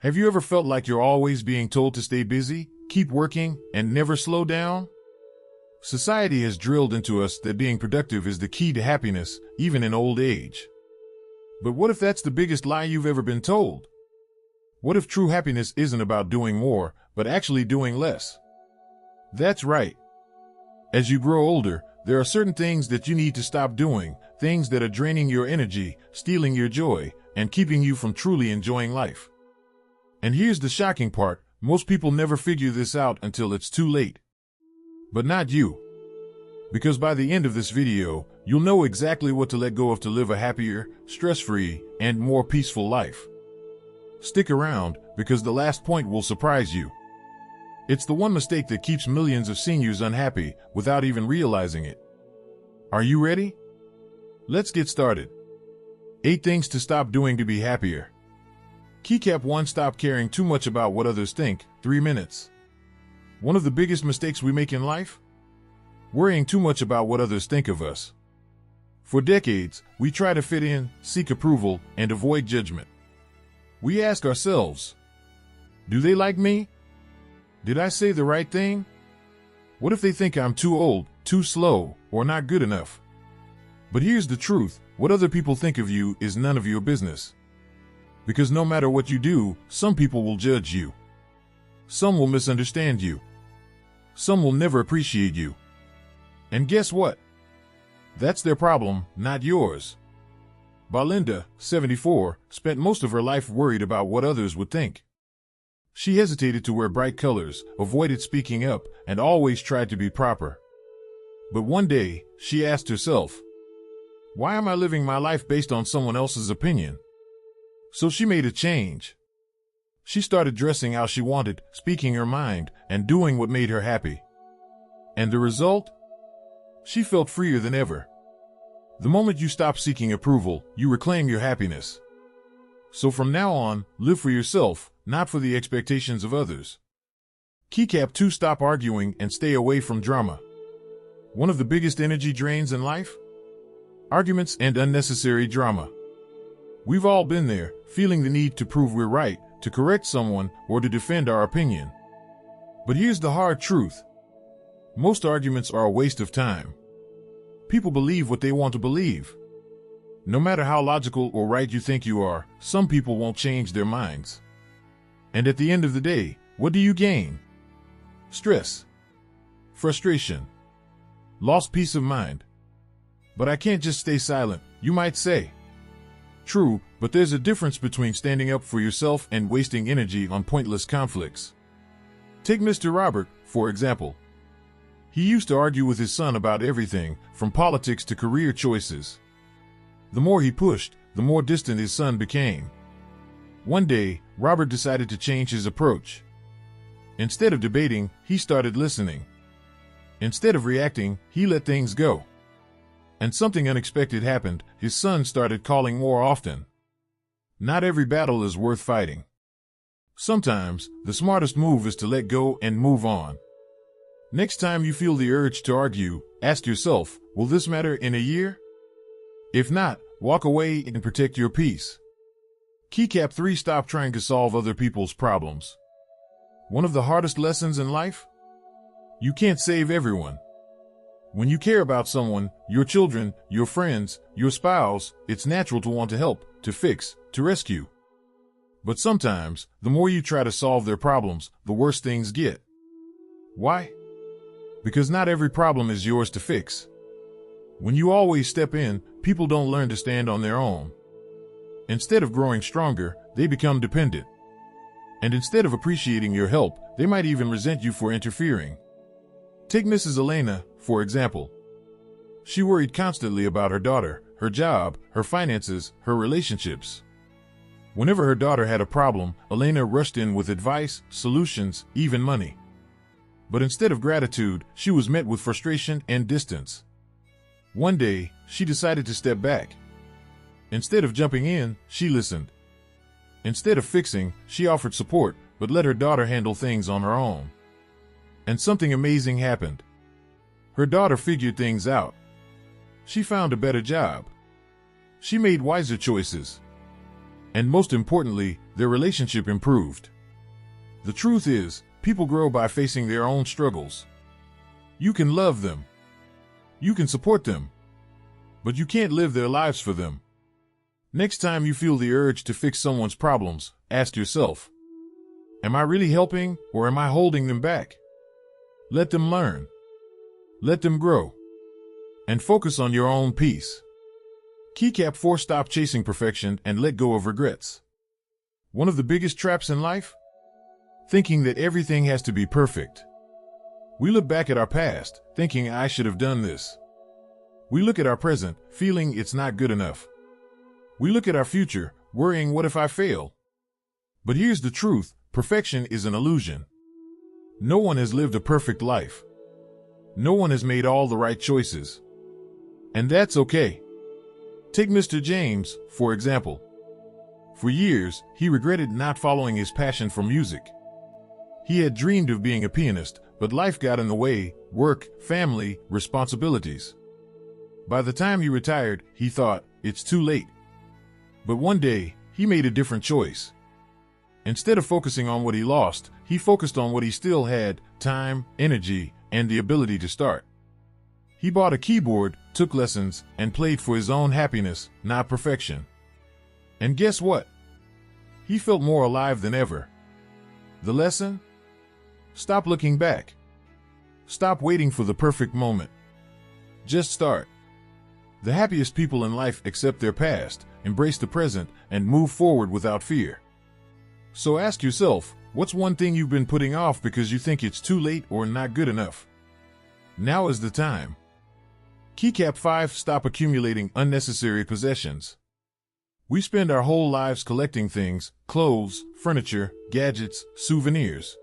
Have you ever felt like you're always being told to stay busy, keep working, and never slow down? Society has drilled into us that being productive is the key to happiness, even in old age. But what if that's the biggest lie you've ever been told? What if true happiness isn't about doing more, but actually doing less? That's right. As you grow older, there are certain things that you need to stop doing, things that are draining your energy, stealing your joy, and keeping you from truly enjoying life. And here's the shocking part, most people never figure this out until it's too late. But not you. Because by the end of this video, you'll know exactly what to let go of to live a happier, stress-free, and more peaceful life. Stick around, because the last point will surprise you. It's the one mistake that keeps millions of seniors unhappy without even realizing it. Are you ready? Let's get started. 8 things to stop doing to be happier. Keycap 1. Stop caring too much about what others think. 3 minutes. One of the biggest mistakes we make in life? Worrying too much about what others think of us. For decades, we try to fit in, seek approval, and avoid judgment. We ask ourselves, do they like me? Did I say the right thing? What if they think I'm too old, too slow, or not good enough? But here's the truth, what other people think of you is none of your business. Because no matter what you do, some people will judge you. Some will misunderstand you. Some will never appreciate you. And guess what? That's their problem, not yours. Belinda, 74, spent most of her life worried about what others would think. She hesitated to wear bright colors, avoided speaking up, and always tried to be proper. But one day, she asked herself, why am I living my life based on someone else's opinion? So she made a change. She started dressing how she wanted, speaking her mind, and doing what made her happy. And the result? She felt freer than ever. The moment you stop seeking approval, you reclaim your happiness. So from now on, live for yourself, not for the expectations of others. Keycap 2. Stop arguing and stay away from drama. One of the biggest energy drains in life? Arguments and unnecessary drama. We've all been there, feeling the need to prove we're right, to correct someone, or to defend our opinion. But here's the hard truth. Most arguments are a waste of time. People believe what they want to believe. No matter how logical or right you think you are, some people won't change their minds. And at the end of the day, what do you gain? Stress, frustration, lost peace of mind. But I can't just stay silent, you might say. True, but there's a difference between standing up for yourself and wasting energy on pointless conflicts. Take Mr. Robert, for example. He used to argue with his son about everything, from politics to career choices. The more he pushed, the more distant his son became. One day, Robert decided to change his approach. Instead of debating, he started listening. Instead of reacting, he let things go. And something unexpected happened, his son started calling more often. Not every battle is worth fighting. Sometimes, the smartest move is to let go and move on. Next time you feel the urge to argue, ask yourself, will this matter in a year? If not, walk away and protect your peace. Keycap 3. Stop trying to solve other people's problems. One of the hardest lessons in life? You can't save everyone. When you care about someone, your children, your friends, your spouse, it's natural to want to help, to fix, to rescue. But sometimes, the more you try to solve their problems, the worse things get. Why? Because not every problem is yours to fix. When you always step in, people don't learn to stand on their own. Instead of growing stronger, they become dependent. And instead of appreciating your help, they might even resent you for interfering. Take Mrs. Elena, for example. She worried constantly about her daughter, her job, her finances, her relationships. Whenever her daughter had a problem, Elena rushed in with advice, solutions, even money. But instead of gratitude, she was met with frustration and distance. One day, she decided to step back. Instead of jumping in, she listened. Instead of fixing, she offered support, but let her daughter handle things on her own. And something amazing happened. Her daughter figured things out. She found a better job. She made wiser choices. And most importantly, their relationship improved. The truth is, people grow by facing their own struggles. You can love them. You can support them. But you can't live their lives for them. Next time you feel the urge to fix someone's problems, ask yourself, am I really helping or am I holding them back? Let them learn. Let them grow. And focus on your own peace. Keycap 4. Stop chasing perfection and let go of regrets. One of the biggest traps in life? Thinking that everything has to be perfect. We look back at our past, thinking I should have done this. We look at our present, feeling it's not good enough. We look at our future, worrying what if I fail? But here's the truth, perfection is an illusion. No one has lived a perfect life. No one has made all the right choices. And that's okay. Take Mr. James, for example. For years, he regretted not following his passion for music. He had dreamed of being a pianist, but life got in the way, work, family, responsibilities. By the time he retired, he thought, it's too late. But one day, he made a different choice. Instead of focusing on what he lost, he focused on what he still had, time, energy, and the ability to start. He bought a keyboard, took lessons, and played for his own happiness, not perfection. And guess what? He felt more alive than ever. The lesson? Stop looking back. Stop waiting for the perfect moment. Just start. The happiest people in life accept their past, embrace the present, and move forward without fear. So ask yourself, what's one thing you've been putting off because you think it's too late or not good enough? Now is the time. Keycap 5. Stop accumulating unnecessary possessions. We spend our whole lives collecting things, clothes, furniture, gadgets, souvenirs.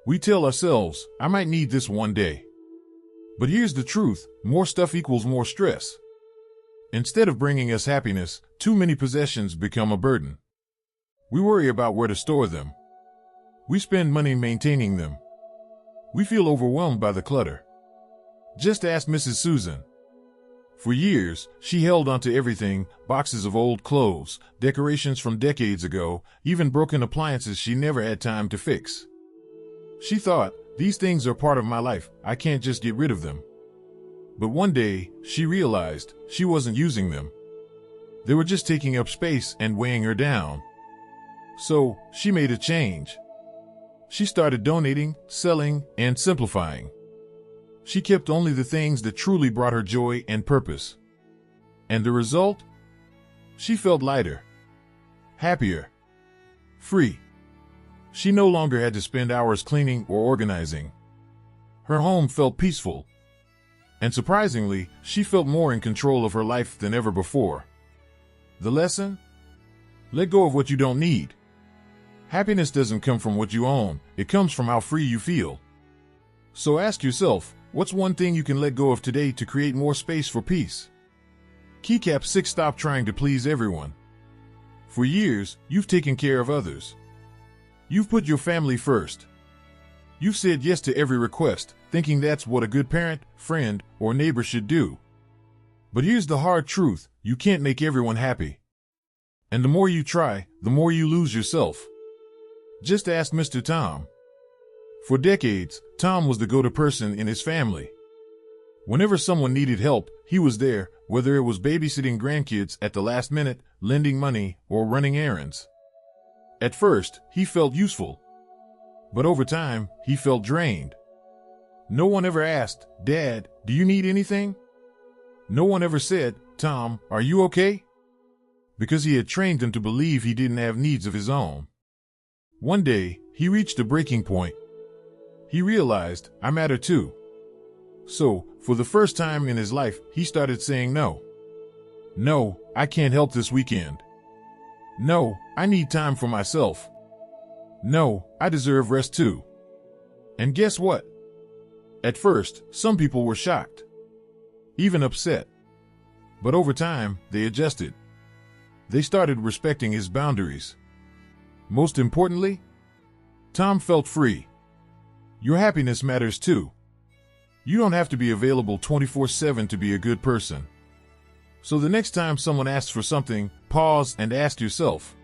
We tell ourselves, I might need this one day. But here's the truth, more stuff equals more stress. Instead of bringing us happiness, too many possessions become a burden. We worry about where to store them. We spend money maintaining them. We feel overwhelmed by the clutter. Just ask Mrs. Susan. For years, she held onto everything, boxes of old clothes, decorations from decades ago, even broken appliances she never had time to fix. She thought, these things are part of my life, I can't just get rid of them. But one day, she realized she wasn't using them. They were just taking up space and weighing her down. So, she made a change. She started donating, selling, and simplifying. She kept only the things that truly brought her joy and purpose. And the result? She felt lighter, happier, free. She no longer had to spend hours cleaning or organizing. Her home felt peaceful. And surprisingly, she felt more in control of her life than ever before. The lesson? Let go of what you don't need. Happiness doesn't come from what you own, it comes from how free you feel. So ask yourself, what's one thing you can let go of today to create more space for peace? Keycap 6. Stop trying to please everyone. For years, you've taken care of others. You've put your family first. You've said yes to every request, thinking that's what a good parent, friend, or neighbor should do. But here's the hard truth, you can't make everyone happy. And the more you try, the more you lose yourself. Just ask Mr. Tom. For decades, Tom was the go-to person in his family. Whenever someone needed help, he was there, whether it was babysitting grandkids at the last minute, lending money, or running errands. At first, he felt useful. But over time, he felt drained. No one ever asked, Dad, do you need anything? No one ever said, Tom, are you okay? Because he had trained him to believe he didn't have needs of his own. One day, he reached a breaking point. He realized, I matter too. So, for the first time in his life, he started saying no. No, I can't help this weekend. No, I need time for myself. No, I deserve rest too. And guess what? At first, some people were shocked, even upset. But over time, they adjusted. They started respecting his boundaries. Most importantly, Tom felt free. Your happiness matters too. You don't have to be available 24/7 to be a good person. So the next time someone asks for something, pause and ask yourself,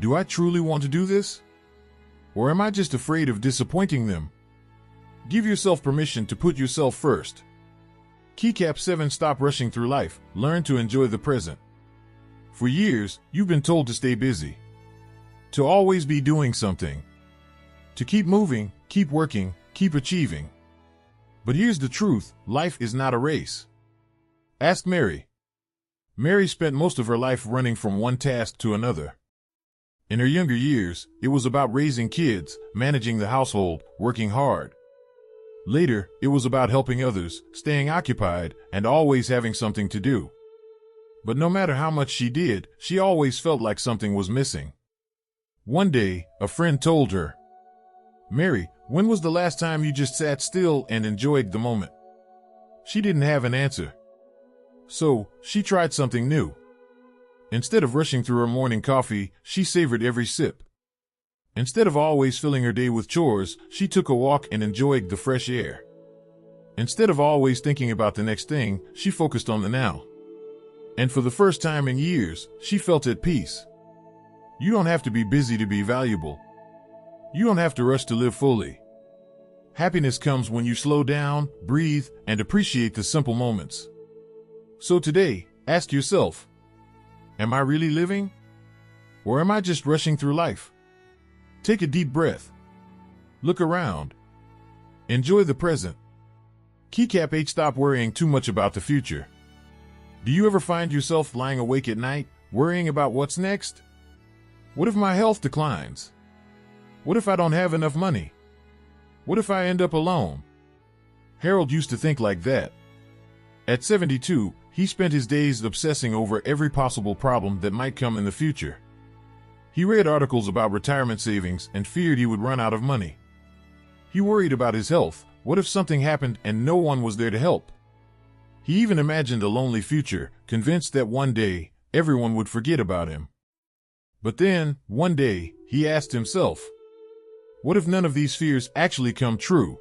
Do I truly want to do this? Or am I just afraid of disappointing them? Give yourself permission to put yourself first. Keycap 7. Stop rushing through life. Learn to enjoy the present. For years, you've been told to stay busy, to always be doing something, to keep moving, keep working, keep achieving. But here's the truth, life is not a race. Ask Mary. Mary spent most of her life running from one task to another. In her younger years, it was about raising kids, managing the household, working hard. Later, it was about helping others, staying occupied, and always having something to do. But no matter how much she did, she always felt like something was missing. One day, a friend told her, "Mary, when was the last time you just sat still and enjoyed the moment?" She didn't have an answer. So, she tried something new. Instead of rushing through her morning coffee, she savored every sip. Instead of always filling her day with chores, she took a walk and enjoyed the fresh air. Instead of always thinking about the next thing, she focused on the now. And for the first time in years, she felt at peace. You don't have to be busy to be valuable. You don't have to rush to live fully. Happiness comes when you slow down, breathe, and appreciate the simple moments. So today, ask yourself, am I really living? Or am I just rushing through life? Take a deep breath. Look around. Enjoy the present. Keycap 8. Stop worrying too much about the future. Do you ever find yourself lying awake at night, worrying about what's next? What if my health declines? What if I don't have enough money? What if I end up alone? Harold used to think like that. At 72, he spent his days obsessing over every possible problem that might come in the future. He read articles about retirement savings and feared he would run out of money. He worried about his health. What if something happened and no one was there to help? He even imagined a lonely future, convinced that one day, everyone would forget about him. But then, one day, he asked himself, what if none of these fears actually come true?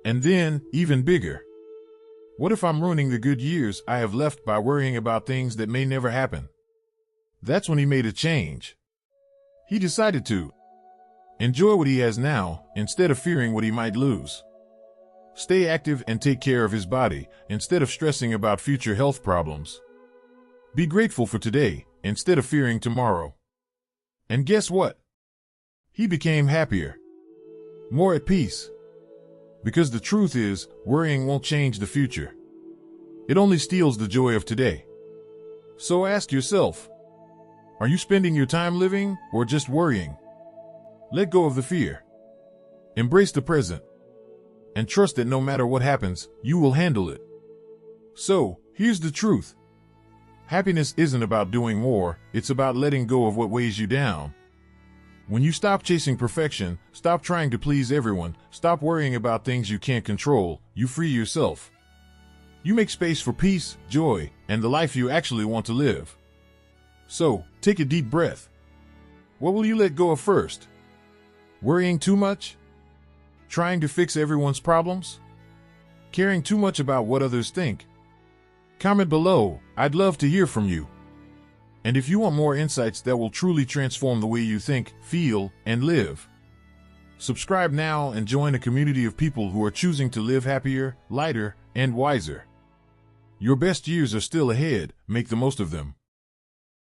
And then, even bigger, what if I'm ruining the good years I have left by worrying about things that may never happen? That's when he made a change. He decided to enjoy what he has now, instead of fearing what he might lose. Stay active and take care of his body, instead of stressing about future health problems. Be grateful for today, instead of fearing tomorrow. And guess what? He became happier, more at peace. Because the truth is, worrying won't change the future. It only steals the joy of today. So ask yourself, are you spending your time living, or just worrying? Let go of the fear. Embrace the present. And trust that no matter what happens, you will handle it. So, here's the truth. Happiness isn't about doing more, it's about letting go of what weighs you down. When you stop chasing perfection, stop trying to please everyone, stop worrying about things you can't control, you free yourself. You make space for peace, joy, and the life you actually want to live. So, take a deep breath. What will you let go of first? Worrying too much? Trying to fix everyone's problems? Caring too much about what others think? Comment below, I'd love to hear from you. And if you want more insights that will truly transform the way you think, feel, and live, subscribe now and join a community of people who are choosing to live happier, lighter, and wiser. Your best years are still ahead, make the most of them.